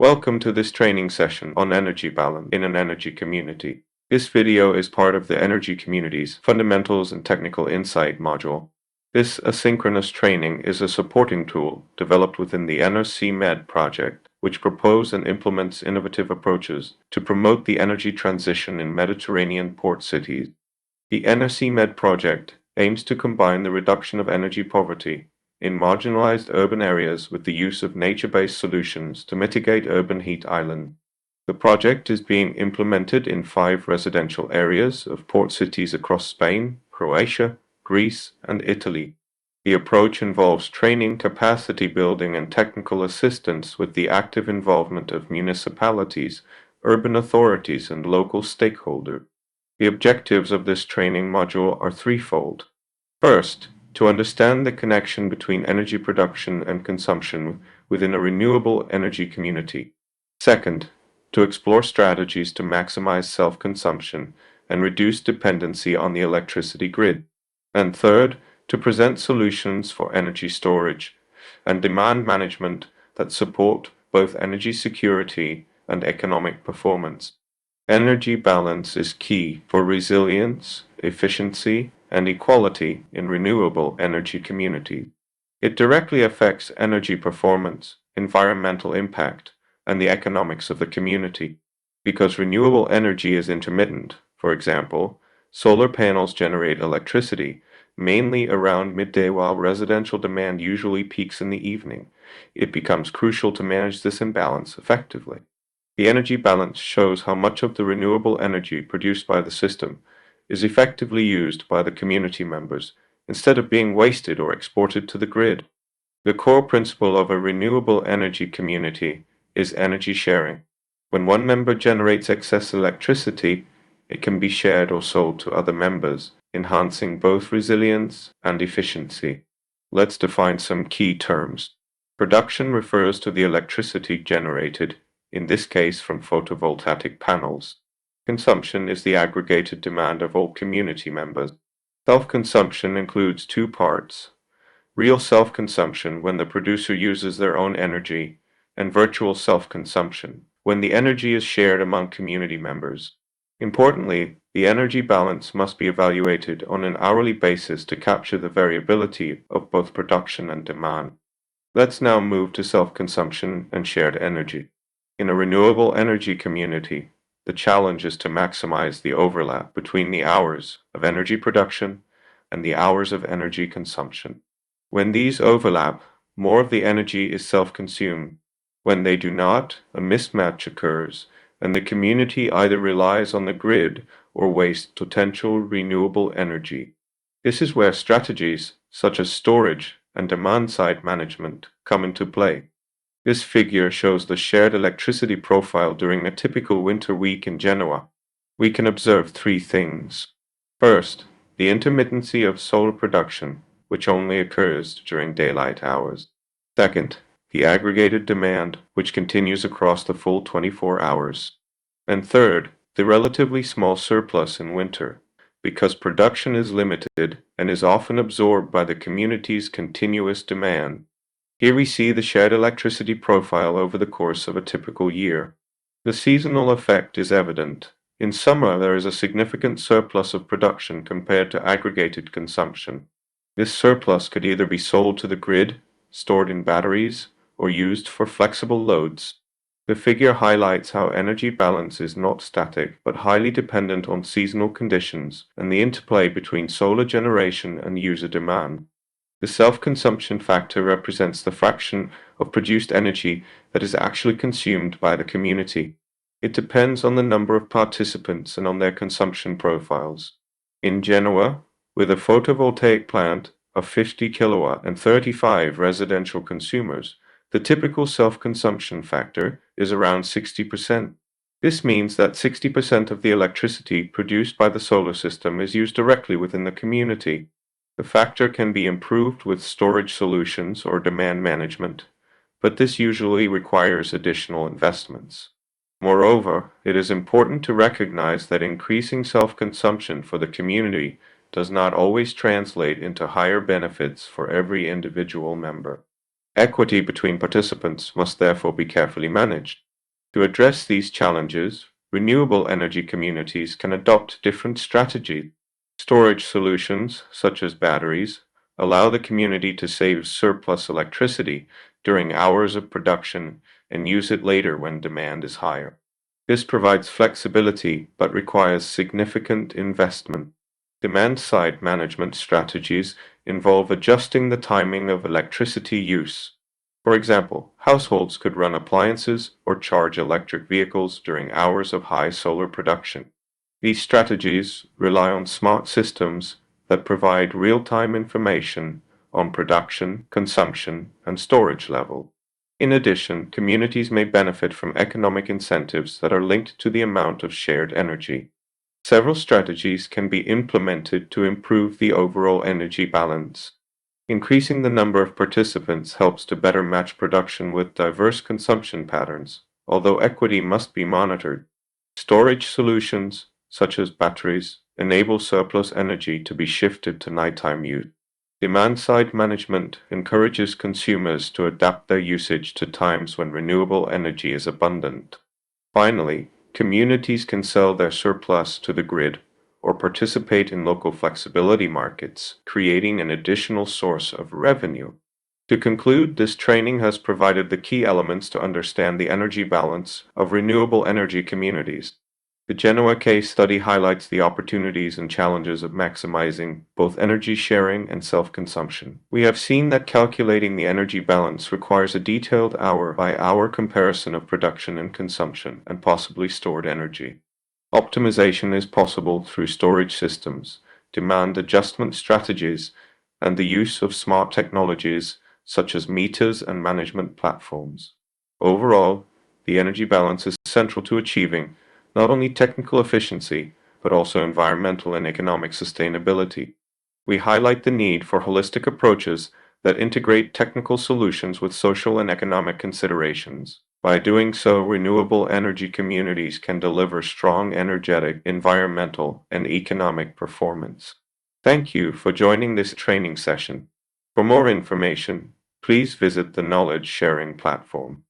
Welcome to this training session on energy balance in an energy community. This video is part of the Energy Communities Fundamentals and Technical Insight module. This asynchronous training is a supporting tool developed within the EnerCmed project, which proposes and implements innovative approaches to promote the energy transition in Mediterranean port cities. The EnerCmed project aims to combine the reduction of energy poverty in marginalized urban areas with the use of nature-based solutions to mitigate urban heat islands. The project is being implemented in 5 residential areas of port cities across Spain, Croatia, Greece, and Italy. The approach involves training, capacity building, and technical assistance with the active involvement of municipalities, urban authorities, and local stakeholders. The objectives of this training module are threefold. First, to understand the connection between energy production and consumption within a renewable energy community. Second, to explore strategies to maximize self-consumption and reduce dependency on the electricity grid. And third, to present solutions for energy storage and demand management that support both energy security and economic performance. Energy balance is key for resilience, efficiency, and equality in renewable energy communities. It directly affects energy performance, environmental impact, and the economics of the community. Because renewable energy is intermittent, for example, solar panels generate electricity mainly around midday while residential demand usually peaks in the evening. It becomes crucial to manage this imbalance effectively. The energy balance shows how much of the renewable energy produced by the system is effectively used by the community members instead of being wasted or exported to the grid. The core principle of a renewable energy community is energy sharing. When one member generates excess electricity, it can be shared or sold to other members, enhancing both resilience and efficiency. Let's define some key terms. Production refers to the electricity generated, in this case from photovoltaic panels. Consumption is the aggregated demand of all community members. Self-consumption includes 2 parts: real self-consumption, when the producer uses their own energy, and virtual self-consumption, when the energy is shared among community members. Importantly, the energy balance must be evaluated on an hourly basis to capture the variability of both production and demand. Let's now move to self-consumption and shared energy. In a renewable energy community, the challenge is to maximize the overlap between the hours of energy production and the hours of energy consumption. When these overlap, more of the energy is self-consumed. When they do not, a mismatch occurs, and the community either relies on the grid or wastes potential renewable energy. This is where strategies such as storage and demand-side management come into play. This figure shows the shared electricity profile during a typical winter week in Genoa. We can observe 3 things. First, the intermittency of solar production, which only occurs during daylight hours. Second, the aggregated demand, which continues across the full 24 hours. And third, the relatively small surplus in winter, because production is limited and is often absorbed by the community's continuous demand. Here we see the shared electricity profile over the course of a typical year. The seasonal effect is evident. In summer, there is a significant surplus of production compared to aggregated consumption. This surplus could either be sold to the grid, stored in batteries, or used for flexible loads. The figure highlights how energy balance is not static, but highly dependent on seasonal conditions and the interplay between solar generation and user demand. The self-consumption factor represents the fraction of produced energy that is actually consumed by the community. It depends on the number of participants and on their consumption profiles. In Genoa, with a photovoltaic plant of 50 kilowatt and 35 residential consumers, the typical self-consumption factor is around 60%. This means that 60% of the electricity produced by the solar system is used directly within the community. The factor can be improved with storage solutions or demand management, but this usually requires additional investments. Moreover, it is important to recognize that increasing self-consumption for the community does not always translate into higher benefits for every individual member. Equity between participants must therefore be carefully managed. To address these challenges, renewable energy communities can adopt different strategies. Storage solutions, such as batteries, allow the community to save surplus electricity during hours of production and use it later when demand is higher. This provides flexibility but requires significant investment. Demand-side management strategies involve adjusting the timing of electricity use. For example, households could run appliances or charge electric vehicles during hours of high solar production. These strategies rely on smart systems that provide real-time information on production, consumption, and storage level. In addition, communities may benefit from economic incentives that are linked to the amount of shared energy. Several strategies can be implemented to improve the overall energy balance. Increasing the number of participants helps to better match production with diverse consumption patterns, although equity must be monitored. Storage solutions, such as batteries, enable surplus energy to be shifted to nighttime use. Demand-side management encourages consumers to adapt their usage to times when renewable energy is abundant. Finally, communities can sell their surplus to the grid or participate in local flexibility markets, creating an additional source of revenue. To conclude, this training has provided the key elements to understand the energy balance of renewable energy communities. The Genoa case study highlights the opportunities and challenges of maximizing both energy sharing and self-consumption. We have seen that calculating the energy balance requires a detailed hour-by-hour comparison of production and consumption and possibly stored energy. Optimization is possible through storage systems, demand adjustment strategies, and the use of smart technologies such as meters and management platforms. Overall, the energy balance is central to achieving not only technical efficiency, but also environmental and economic sustainability. We highlight the need for holistic approaches that integrate technical solutions with social and economic considerations. By doing so, renewable energy communities can deliver strong energetic, environmental, and economic performance. Thank you for joining this training session. For more information, please visit the knowledge sharing platform.